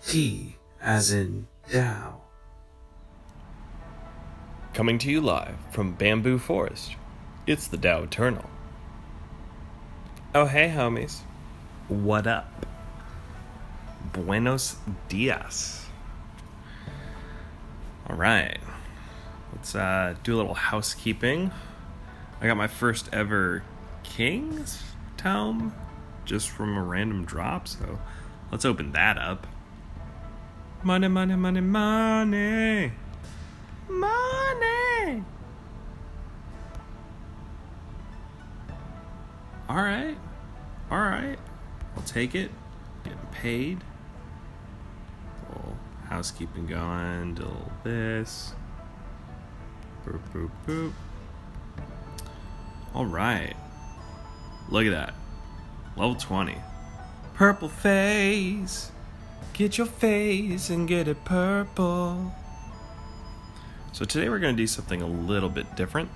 T as in Tao. Coming to you live from Bamboo Forest, it's the Tao Eternal. Oh hey homies, what up? Buenos dias. Alright, let's do a little housekeeping. I got my first ever King's Tome just from a random drop, so let's open that up. Money, money, money, money. Money. Alright. I'll take it. Getting paid. A little housekeeping going. Do a little this. Boop, boop, boop. Alright. Look at that. Level 20. Purple phase. Get your face and get it purple. So today we're going to do something a little bit different.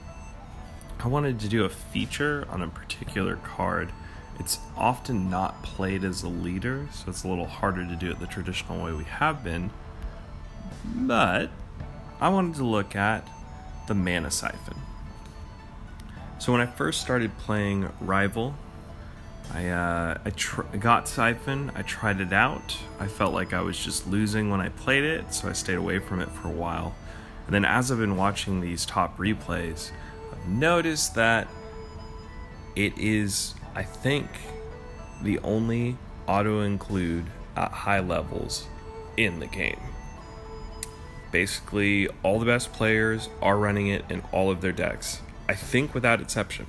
I wanted to do a feature on a particular card. It's often not played as a leader, so it's a little harder to do it the traditional way we have been. But I wanted to look at the Mana Syphon. So when I first started playing Rival, I got Syphon, I tried it out. I felt like I was just losing when I played it, so I stayed away from it for a while. And then as I've been watching these top replays, I've noticed that it is, I think, the only auto-include at high levels in the game. Basically, all the best players are running it in all of their decks, I think without exception.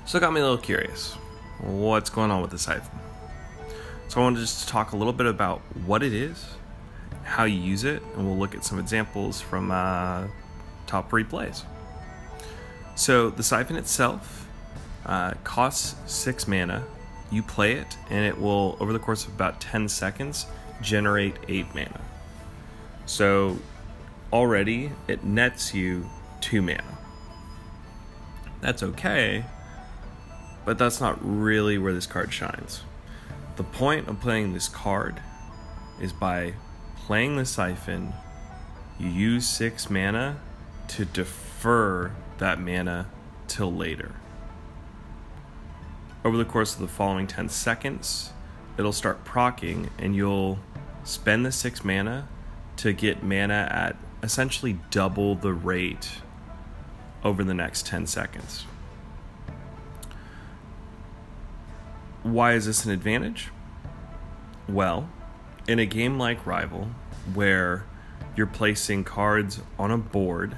So it got me a little curious. What's going on with the Syphon? So I wanted just to talk a little bit about what it is, how you use it, and we'll look at some examples from top replays. So the Syphon itself costs 6 mana. You play it, and it will, over the course of about 10 seconds, generate 8 mana. So already it nets you 2 mana. That's okay, but that's not really where this card shines. The point of playing this card is by playing the Syphon, you use 6 mana to defer that mana till later. Over the course of the following 10 seconds, it'll start proccing, and you'll spend the 6 mana to get mana at essentially double the rate over the next 10 seconds. Why is this an advantage? Well, in a game like Rival, where you're placing cards on a board,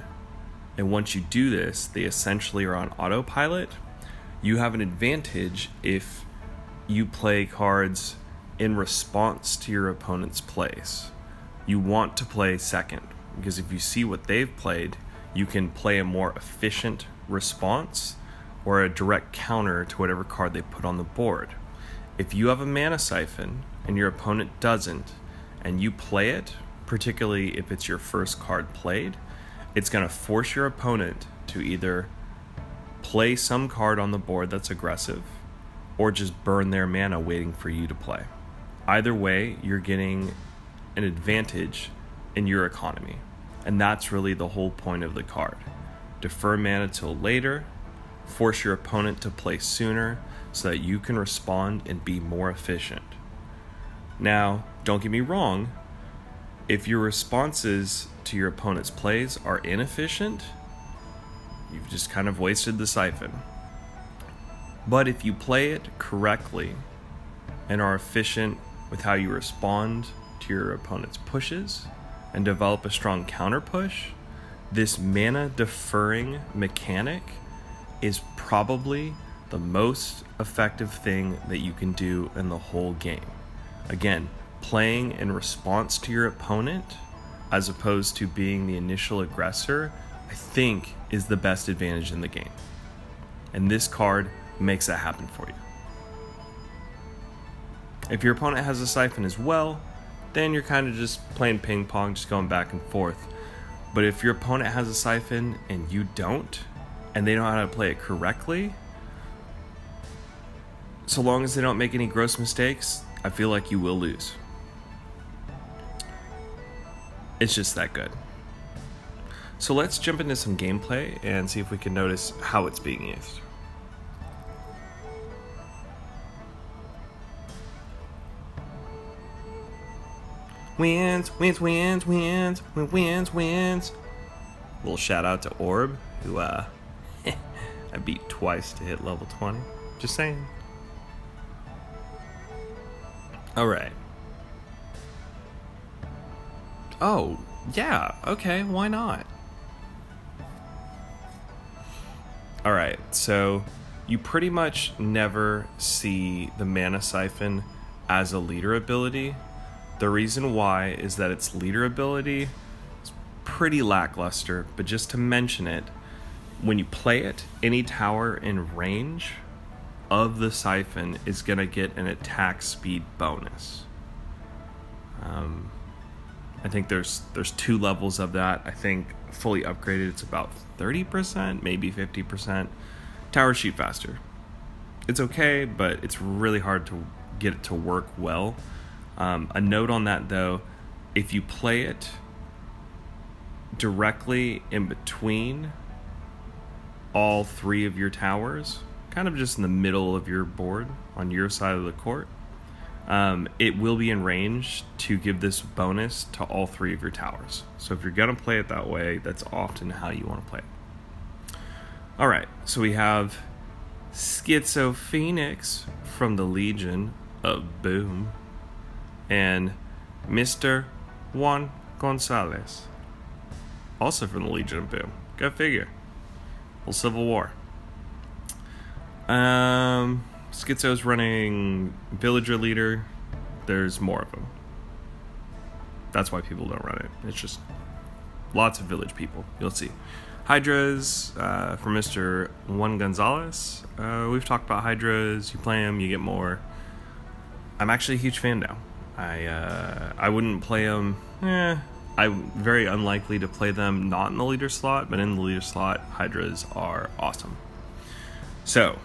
and once you do this, they essentially are on autopilot, you have an advantage if you play cards in response to your opponent's plays. You want to play second, because if you see what they've played, you can play a more efficient response or a direct counter to whatever card they put on the board. If you have a Mana Syphon and your opponent doesn't, and you play it, particularly if it's your first card played, it's going to force your opponent to either play some card on the board that's aggressive, or just burn their mana waiting for you to play. Either way, you're getting an advantage in your economy, and that's really the whole point of the card. Defer mana till later, force your opponent to play sooner so that you can respond and be more efficient. Now, don't get me wrong, if your responses to your opponent's plays are inefficient, you've just kind of wasted the Syphon. But if you play it correctly and are efficient with how you respond to your opponent's pushes and develop a strong counter push, this mana deferring mechanic is probably the most effective thing that you can do in the whole game. Again, playing in response to your opponent as opposed to being the initial aggressor, I think is the best advantage in the game. And this card makes that happen for you. If your opponent has a Syphon as well, then you're kind of just playing ping pong, just going back and forth. But if your opponent has a Syphon and you don't, and they know how to play it correctly, so long as they don't make any gross mistakes, I feel like you will lose. It's just that good. So let's jump into some gameplay and see if we can notice how it's being used. Wins. Little shout out to Orb, who I beat twice to hit level 20. Just saying. Alright. Oh, yeah, okay, why not? Alright, so you pretty much never see the Mana Syphon as a leader ability. The reason why is that its leader ability is pretty lackluster, but just to mention it, when you play it, any tower in range of the Syphon is going to get an attack speed bonus. I think there's 2 levels of that. I think fully upgraded it's about 30%, maybe 50%. Towers shoot faster. It's okay, but it's really hard to get it to work well. A note on that though, if you play it directly in between all 3 of your towers, kind of just in the middle of your board on your side of the court, it will be in range to give this bonus to all 3 of your towers. So if you're going to play it that way, that's often how you want to play it. Alright, so we have Schizo Phoenix from the Legion of Boom and Mr. Juan Gonzalez, also from the Legion of Boom. Go figure. Little Civil War. Schizo's running Villager Leader. There's more of them. That's why people don't run it. It's just lots of village people. You'll see. Hydras for Mr. Juan Gonzalez. We've talked about Hydras. You play them, you get more. I'm actually a huge fan now. I wouldn't play them. I'm very unlikely to play them not in the leader slot, but in the leader slot, Hydras are awesome. So,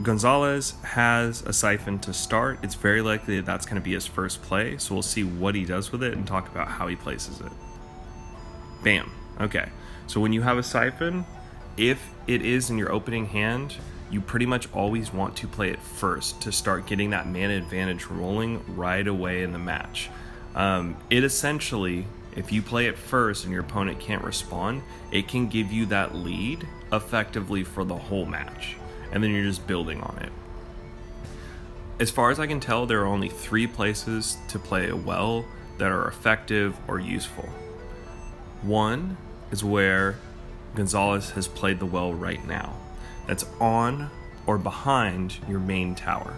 Gonzalez has a Syphon to start. It's very likely that that's going to be his first play, so we'll see what he does with it and talk about how he places it. Bam. Okay. So when you have a Syphon, if it is in your opening hand, you pretty much always want to play it first to start getting that mana advantage rolling right away in the match. It essentially, if you play it first and your opponent can't respond, it can give you that lead effectively for the whole match. And then you're just building on it. As far as I can tell, there are only 3 places to play a well that are effective or useful. One is where Gonzalez has played the well right now. That's on or behind your main tower.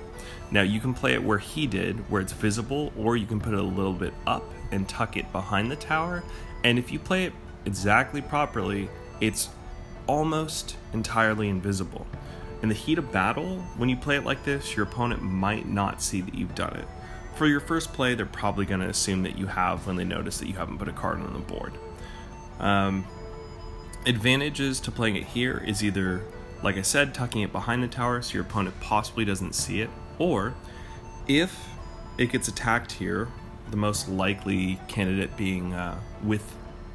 Now you can play it where he did, where it's visible, or you can put it a little bit up and tuck it behind the tower. And if you play it exactly properly, it's almost entirely invisible. In the heat of battle, when you play it like this, your opponent might not see that you've done it. For your first play, they're probably going to assume that you have when they notice that you haven't put a card on the board. Advantages to playing it here is either, like I said, tucking it behind the tower so your opponent possibly doesn't see it, or if it gets attacked here, the most likely candidate being with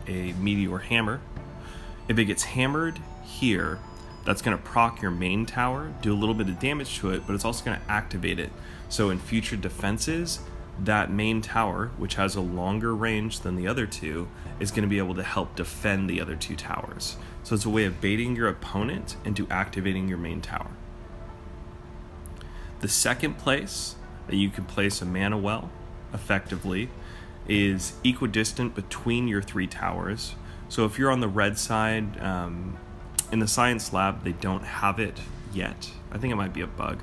a meteor hammer. If it gets hammered here, that's going to proc your main tower, do a little bit of damage to it, but it's also going to activate it. So in future defenses, that main tower, which has a longer range than the other 2, is going to be able to help defend the other 2 towers. So it's a way of baiting your opponent into activating your main tower. The second place that you can place a mana well effectively is equidistant between your 3 towers. So if you're on the red side, in the science lab, they don't have it yet. I think it might be a bug.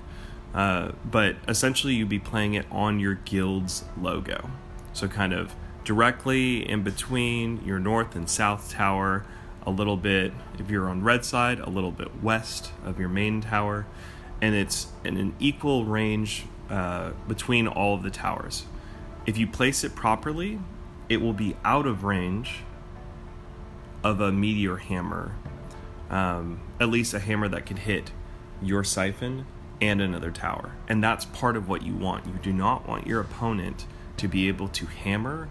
But essentially you'd be playing it on your guild's logo. So kind of directly in between your north and south tower, a little bit, if you're on red side, a little bit west of your main tower. And it's in an equal range between all of the towers. If you place it properly, it will be out of range of a meteor hammer. At least a hammer that could hit your Syphon and another tower. And that's part of what you want. You do not want your opponent to be able to hammer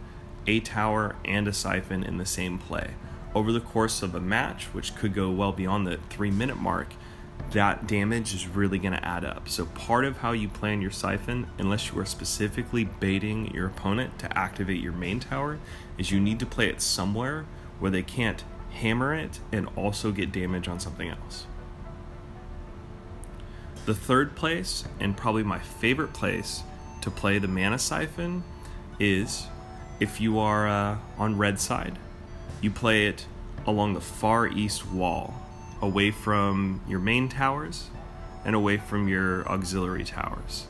a tower and a Syphon in the same play. Over the course of a match, which could go well beyond the 3-minute mark, that damage is really going to add up. So part of how you plan your Syphon, unless you are specifically baiting your opponent to activate your main tower, is you need to play it somewhere where they can't hammer it and also get damage on something else. The third place, and probably my favorite place to play the Mana Syphon, is if you are on red side, you play it along the far east wall, away from your main towers and away from your auxiliary towers.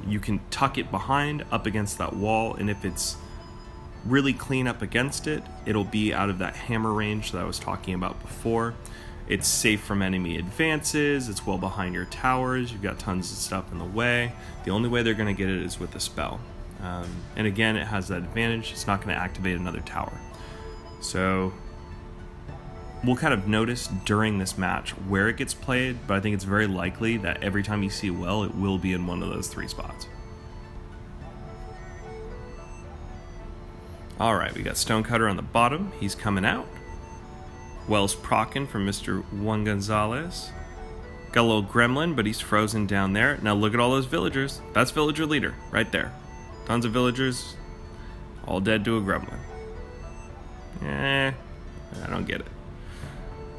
You can tuck it behind up against that wall, and if it's really clean up against it, it'll be out of that hammer range that I was talking about before. It's safe from enemy advances, it's well behind your towers, you've got tons of stuff in the way. The only way they're going to get it is with a spell. And again, it has that advantage, it's not going to activate another tower. So we'll kind of notice during this match where it gets played, but I think it's very likely that every time you see a well, it will be in one of those 3 spots. Alright, we got Stonecutter on the bottom, he's coming out. Wells proccing from Mr. Juan Gonzalez. Got a little gremlin, but he's frozen down there. Now look at all those villagers. That's villager leader, right there. Tons of villagers, all dead to a gremlin. I don't get it.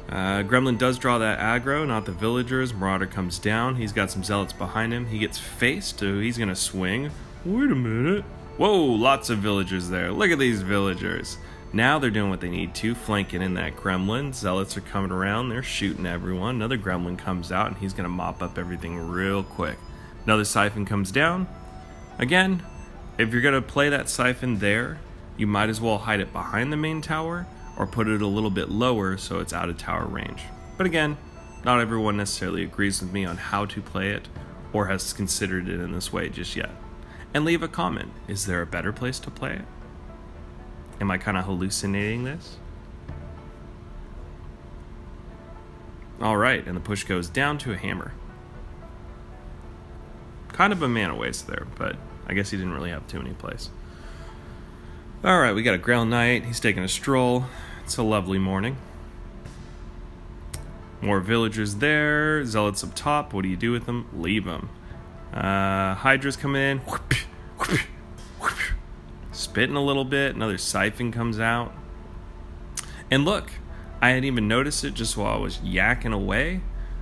Gremlin does draw that aggro, not the villagers. Marauder comes down. He's got some zealots behind him. He gets faced, so he's going to swing. Wait a minute. Whoa, lots of villagers there. Look at these villagers. Now they're doing what they need to, flanking in that gremlin. Zealots are coming around. They're shooting everyone. Another gremlin comes out, and he's going to mop up everything real quick. Another Syphon comes down. Again, if you're going to play that Syphon there, you might as well hide it behind the main tower or put it a little bit lower so it's out of tower range. But again, not everyone necessarily agrees with me on how to play it or has considered it in this way just yet. And leave a comment. Is there a better place to play it? Am I kind of hallucinating this? Alright, and the push goes down to a hammer. Kind of a mana waste there, but I guess he didn't really have too many plays. Alright, we got a Grail Knight. He's taking a stroll. It's a lovely morning. More villagers there. Zealots up top. What do you do with them? Leave them. Hydra's coming in. Spitting a little bit. Another Syphon comes out. And look, I hadn't even noticed it just while I was yakking away.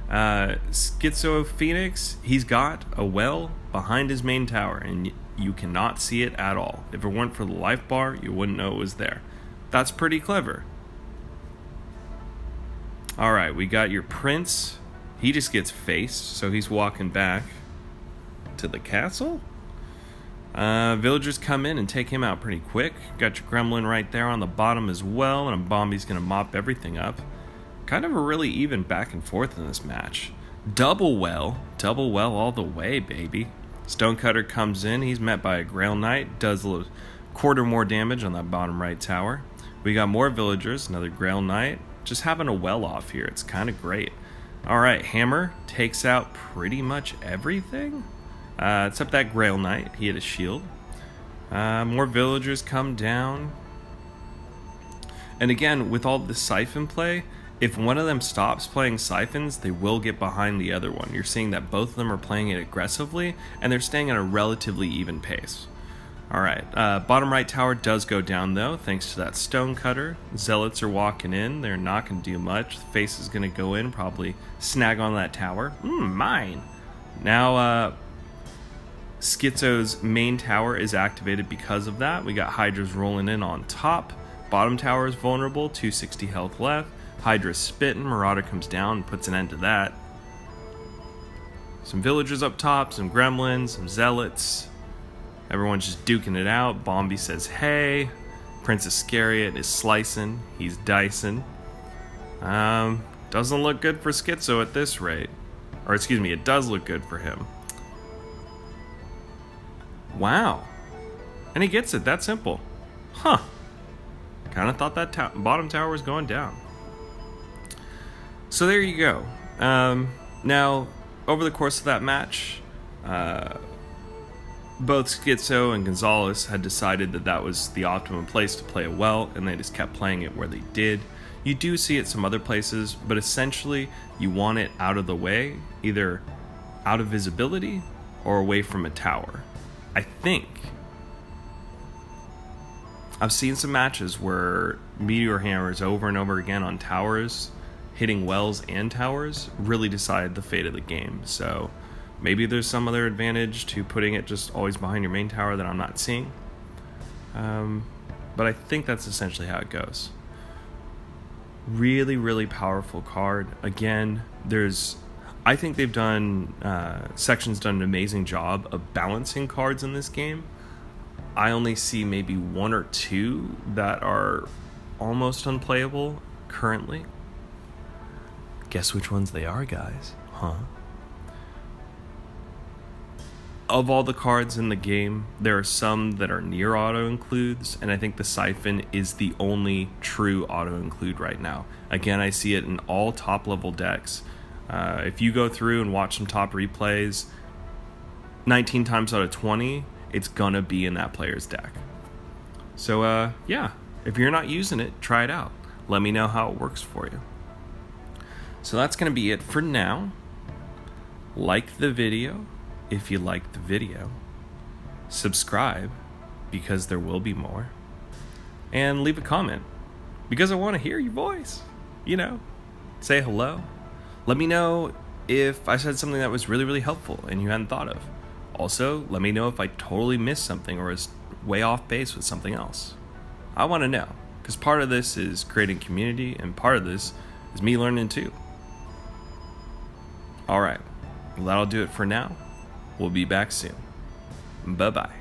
Schizo Phoenix, he's got a well behind his main tower, and you cannot see it at all. If it weren't for the life bar, you wouldn't know it was there. That's pretty clever. Alright, we got your prince. He just gets faced, so he's walking back to the castle. Villagers come in and take him out pretty quick. Got your gremlin right there on the bottom as well, and a Bombi's going to mop everything up. Kind of a really even back and forth in this match. Double well all the way, baby. Stonecutter comes in, he's met by a Grail Knight, does a little quarter more damage on that bottom right tower. We got more villagers, another Grail Knight, just having a well off here, it's kind of great. Alright, Hammer takes out pretty much everything, except that Grail Knight, he had a shield. More villagers come down. And again, with all the Syphon play, if one of them stops playing Syphons, they will get behind the other one. You're seeing that both of them are playing it aggressively, and they're staying at a relatively even pace. Alright, bottom right tower does go down though, thanks to that Stonecutter. Zealots are walking in, they're not going to do much. The face is going to go in, probably snag on that tower. Mine! Now, Schizo's main tower is activated because of that. We got Hydras rolling in on top. Bottom tower is vulnerable, 260 health left. Hydra's spitting, Marauder comes down and puts an end to that. Some villagers up top, some gremlins, some zealots. Everyone's just duking it out. Bombi says, hey. Prince Iscariot is slicing. He's dicing. Doesn't look good for Schizo at this rate. Or excuse me, it does look good for him. Wow. And he gets it, that simple. Huh. Kind of thought that bottom tower was going down. So there you go. Now, over the course of that match, both Schizo and Gonzalez had decided that that was the optimum place to play it well, and they just kept playing it where they did. You do see it some other places, but essentially you want it out of the way, either out of visibility or away from a tower. I think I've seen some matches where meteor hammers over and over again on towers, hitting wells and towers, really decide the fate of the game. So maybe there's some other advantage to putting it just always behind your main tower that I'm not seeing. But I think that's essentially how it goes. Really, really powerful card. Again, I think they've done, Section's done an amazing job of balancing cards in this game. I only see maybe one or two that are almost unplayable currently. Guess which ones they are, guys? Huh? Of all the cards in the game, there are some that are near auto-includes, and I think the Syphon is the only true auto-include right now. Again, I see it in all top-level decks. If you go through and watch some top replays, 19 times out of 20, it's gonna be in that player's deck. So, yeah, if you're not using it, try it out. Let me know how it works for you. So that's gonna be it for now. Like the video if you liked the video. Subscribe, because there will be more. And leave a comment, because I want to hear your voice. Say hello. Let me know if I said something that was really, really helpful and you hadn't thought of. Also, let me know if I totally missed something or is way off base with something else. I want to know, because part of this is creating community, and part of this is me learning too. Alright, well, that'll do it for now. We'll be back soon. Bye-bye.